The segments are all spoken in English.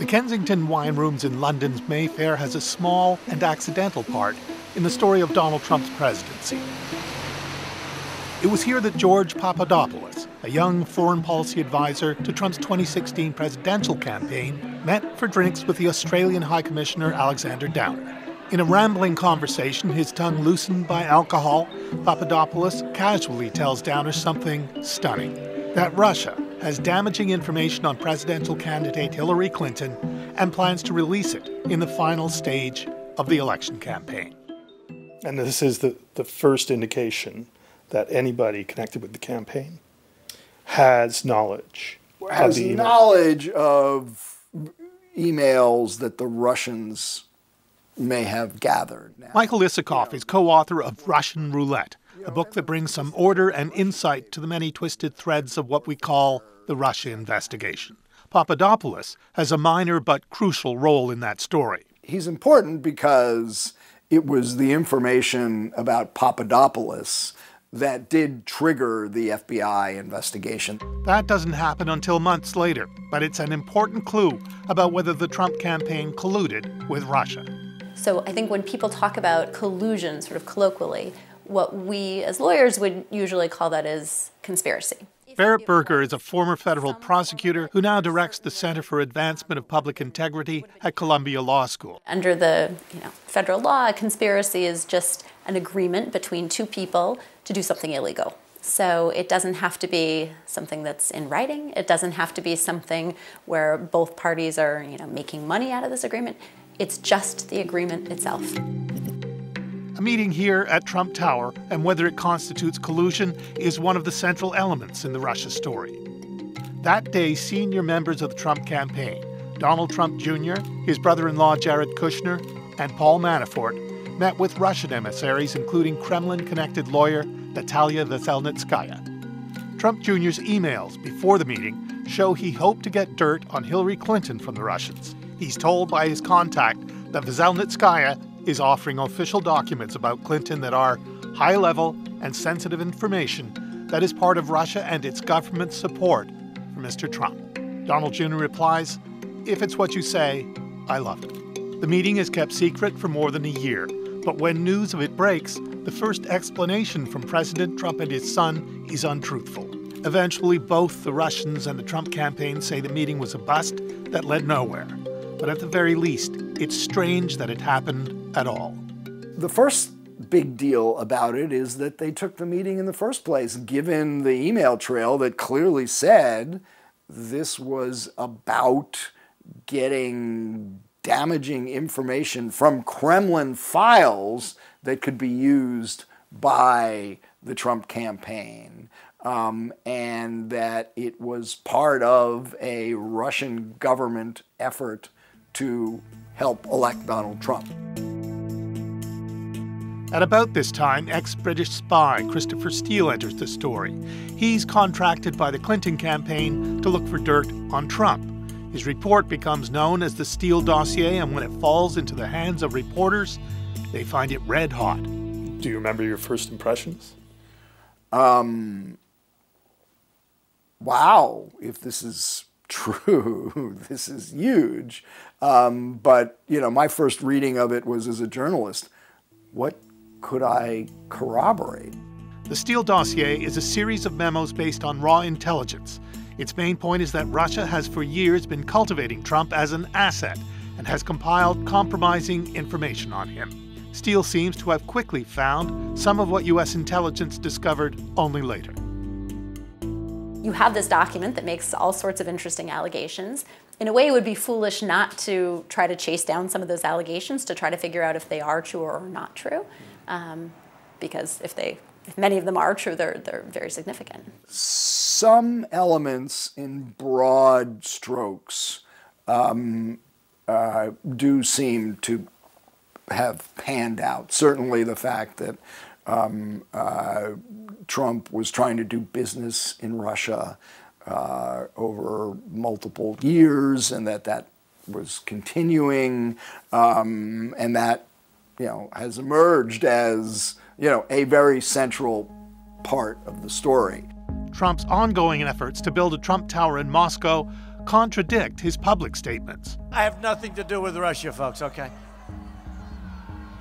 Kensington Wine Rooms in London's Mayfair has a small and accidental part in the story of Donald Trump's presidency. It was here that George Papadopoulos, a young foreign policy advisor to Trump's 2016 presidential campaign, met for drinks with the Australian High Commissioner Alexander Downer. In a rambling conversation, his tongue loosened by alcohol, Papadopoulos casually tells Downer something stunning: that Russia has damaging information on presidential candidate Hillary Clinton and plans to release it in the final stage of the election campaign. And this is the first indication that anybody connected with the campaign has knowledge. Has knowledge of emails that the Russians may have gathered. Now, Michael Isikoff is co-author of Russian Roulette, a book that brings some order and insight to the many twisted threads of what we call the Russia investigation. Papadopoulos has a minor but crucial role in that story. He's important because it was the information about Papadopoulos that did trigger the FBI investigation. That doesn't happen until months later, but it's an important clue about whether the Trump campaign colluded with Russia. So I think when people talk about collusion, sort of colloquially, what we as lawyers would usually call that is conspiracy. Barrett Berger is a former federal prosecutor who now directs the Center for Advancement of Public Integrity at Columbia Law School. Under the federal law, a conspiracy is just an agreement between two people to do something illegal. So it doesn't have to be something that's in writing. It doesn't have to be something where both parties are making money out of this agreement. It's just the agreement itself. A meeting here at Trump Tower and whether it constitutes collusion is one of the central elements in the Russia story. That day, senior members of the Trump campaign, Donald Trump Jr., his brother-in-law Jared Kushner, and Paul Manafort, met with Russian emissaries, including Kremlin-connected lawyer Natalia Veselnitskaya. Trump Jr.'s emails before the meeting show he hoped to get dirt on Hillary Clinton from the Russians. He's told by his contact that Veselnitskaya is offering official documents about Clinton that are high-level and sensitive information that is part of Russia and its government's support for Mr. Trump. Donald Jr. replies, "If it's what you say, I love it." The meeting is kept secret for more than a year, but when news of it breaks, the first explanation from President Trump and his son is untruthful. Eventually, both the Russians and the Trump campaign say the meeting was a bust that led nowhere. But at the very least, it's strange that it happened at all. The first big deal about it is that they took the meeting in the first place, given the email trail that clearly said this was about getting damaging information from Kremlin files that could be used by the Trump campaign, and that it was part of a Russian government effort to help elect Donald Trump. At about this time, ex-British spy Christopher Steele enters the story. He's contracted by the Clinton campaign to look for dirt on Trump. His report becomes known as the Steele dossier, and when it falls into the hands of reporters, they find it red hot. Do you remember your first impressions? Wow, if this is true, this is huge. But, my first reading of it was as a journalist. What could I corroborate? The Steele dossier is a series of memos based on raw intelligence. Its main point is that Russia has for years been cultivating Trump as an asset and has compiled compromising information on him. Steele seems to have quickly found some of what U.S. intelligence discovered only later. You have this document that makes all sorts of interesting allegations. In a way, it would be foolish not to try to chase down some of those allegations to try to figure out if they are true or not true, because if many of them are true, they're very significant. Some elements in broad strokes do seem to have panned out. Certainly the fact that Trump was trying to do business in Russia over multiple years, and that was continuing, and that has emerged as a very central part of the story. Trump's ongoing efforts to build a Trump Tower in Moscow contradict his public statements. I have nothing to do with Russia, folks, okay?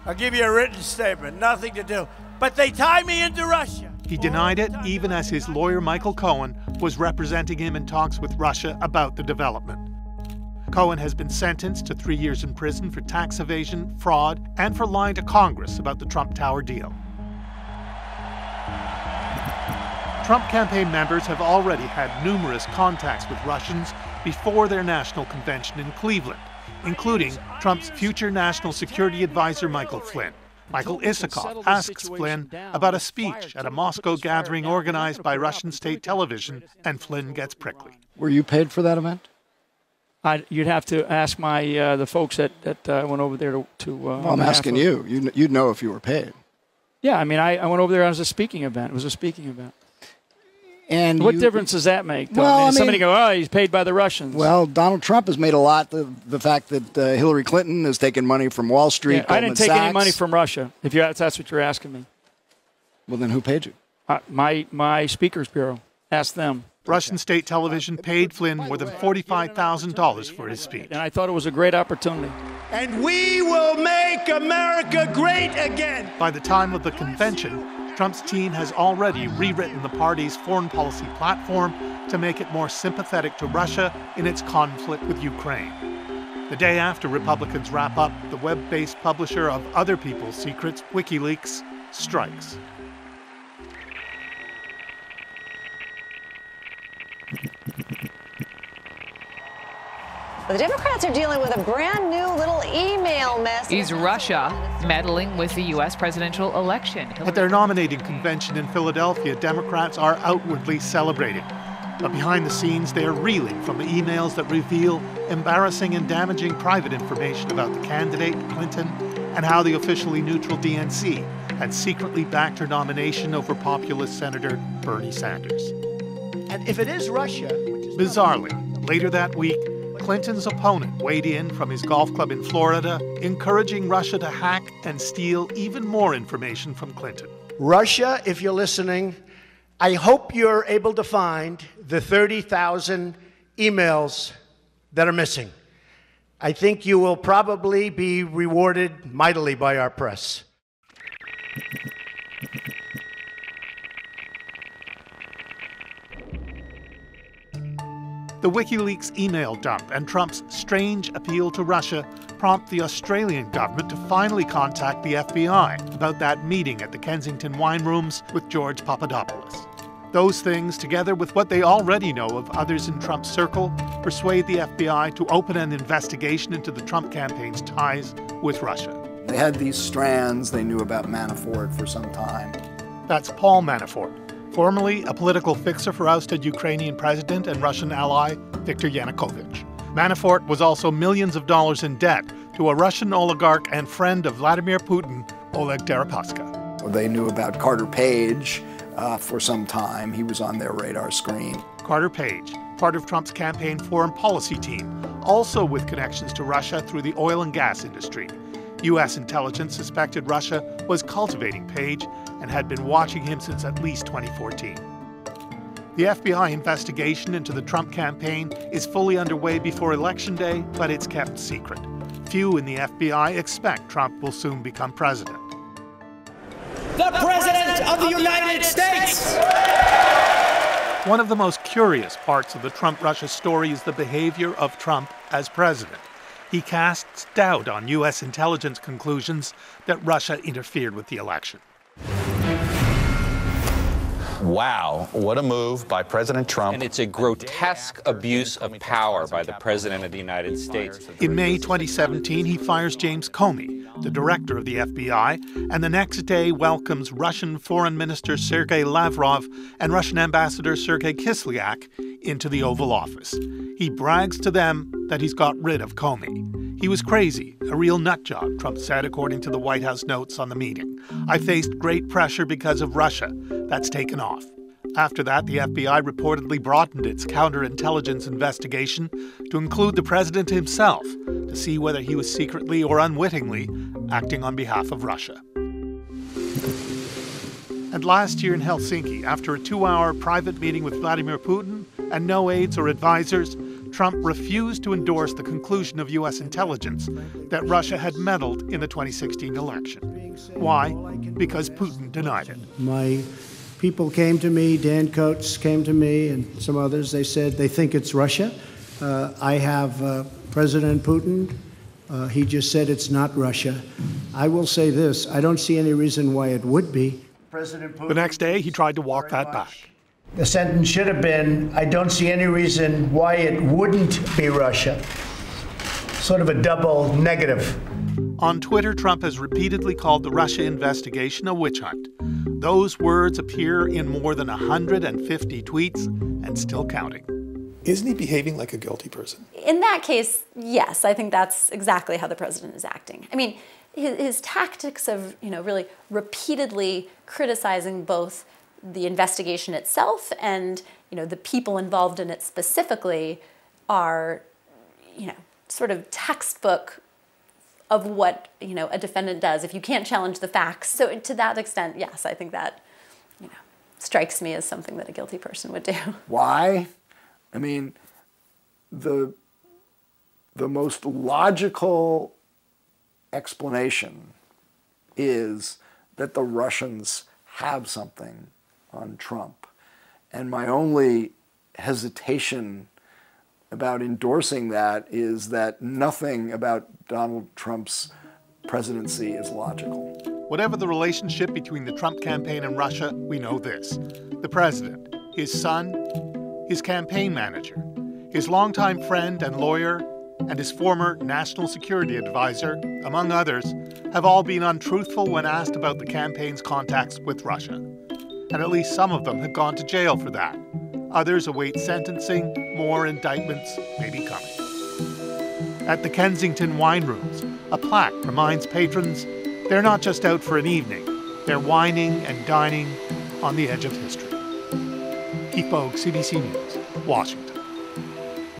I'll give you a written statement, nothing to do. But they tie me into Russia. He denied it even as his lawyer Michael Cohen was representing him in talks with Russia about the development. Cohen has been sentenced to 3 years in prison for tax evasion, fraud, and for lying to Congress about the Trump Tower deal. Trump campaign members have already had numerous contacts with Russians before their national convention in Cleveland, including Trump's future national security advisor Michael Flynn. Michael Isikoff asks Flynn about a speech at a Moscow gathering organized by Russian state television, and Flynn gets prickly. Were you paid for that event? You'd have to ask the folks that went over there to well, I'm asking you. You'd know if you were paid. Yeah, I mean, I went over there as a speaking event. It was a speaking event. And what difference does that make? Though? Well, somebody go, oh, he's paid by the Russians. Well, Donald Trump has made a lot of the fact that Hillary Clinton has taken money from Wall Street. Yeah, I didn't take any money from Russia, if that's what you're asking me. Well, then who paid you? My Speakers Bureau. Ask them. Russian state television paid Flynn more than $45,000 for his speech. And I thought it was a great opportunity. And we will make America great again. By the time of the convention, Trump's team has already rewritten the party's foreign policy platform to make it more sympathetic to Russia in its conflict with Ukraine. The day after Republicans wrap up, the web-based publisher of other people's secrets, WikiLeaks, strikes. The Democrats are dealing with a brand new little email mess. Is Russia meddling with the U.S. presidential election? At their nominating convention in Philadelphia, Democrats are outwardly celebrating. But behind the scenes, they are reeling from the emails that reveal embarrassing and damaging private information about the candidate, Clinton, and how the officially neutral DNC had secretly backed her nomination over populist Senator Bernie Sanders. And if it is Russia... Bizarrely, later that week, Clinton's opponent weighed in from his golf club in Florida, encouraging Russia to hack and steal even more information from Clinton. Russia, if you're listening, I hope you're able to find the 30,000 emails that are missing. I think you will probably be rewarded mightily by our press. The WikiLeaks email dump and Trump's strange appeal to Russia prompt the Australian government to finally contact the FBI about that meeting at the Kensington wine rooms with George Papadopoulos. Those things, together with what they already know of others in Trump's circle, persuade the FBI to open an investigation into the Trump campaign's ties with Russia. They had these strands. They knew about Manafort for some time. That's Paul Manafort, formerly a political fixer for ousted Ukrainian president and Russian ally Viktor Yanukovych. Manafort was also millions of dollars in debt to a Russian oligarch and friend of Vladimir Putin, Oleg Deripaska. They knew about Carter Page for some time. He was on their radar screen. Carter Page, part of Trump's campaign foreign policy team, also with connections to Russia through the oil and gas industry. U.S. intelligence suspected Russia was cultivating Page and had been watching him since at least 2014. The FBI investigation into the Trump campaign is fully underway before Election Day, but it's kept secret. Few in the FBI expect Trump will soon become president. The President of the United States! One of the most curious parts of the Trump-Russia story is the behavior of Trump as president. He casts doubt on U.S. intelligence conclusions that Russia interfered with the election. Wow, what a move by President Trump. And it's a grotesque abuse of power by the President of the United States. In May 2017, he fires James Comey, the director of the FBI, and the next day welcomes Russian Foreign Minister Sergei Lavrov and Russian Ambassador Sergei Kislyak into the Oval Office. He brags to them that he's got rid of Comey. He was crazy, a real nutjob, Trump said, according to the White House notes on the meeting. I faced great pressure because of Russia. That's taken off. After that, the FBI reportedly broadened its counterintelligence investigation to include the president himself to see whether he was secretly or unwittingly acting on behalf of Russia. And last year in Helsinki, after a 2-hour private meeting with Vladimir Putin and no aides or advisors, Trump refused to endorse the conclusion of U.S. intelligence that Russia had meddled in the 2016 election. Why? Because Putin denied it. My people came to me, Dan Coates came to me, and some others. They said they think it's Russia. I have President Putin. He just said it's not Russia. I will say this. I don't see any reason why it would be. President Putin, the next day, he tried to walk that back. The sentence should have been, I don't see any reason why it wouldn't be Russia. Sort of a double negative. On Twitter, Trump has repeatedly called the Russia investigation a witch hunt. Those words appear in more than 150 tweets and still counting. Isn't he behaving like a guilty person? In that case, yes, I think that's exactly how the president is acting. I mean, his tactics of, really repeatedly criticizing both the investigation itself and, the people involved in it specifically are, sort of textbook of what, a defendant does if you can't challenge the facts. So to that extent, yes, I think that, strikes me as something that a guilty person would do. Why? I mean, the most logical explanation is that the Russians have something on Trump. And my only hesitation about endorsing that is that nothing about Donald Trump's presidency is logical. Whatever the relationship between the Trump campaign and Russia, we know this. The president, his son, his campaign manager, his longtime friend and lawyer, and his former national security advisor, among others, have all been untruthful when asked about the campaign's contacts with Russia. And at least some of them have gone to jail for that. Others await sentencing. More indictments may be coming. At the Kensington Wine Rooms, a plaque reminds patrons they're not just out for an evening. They're wining and dining on the edge of history. Keith Boag, CBC News, Washington.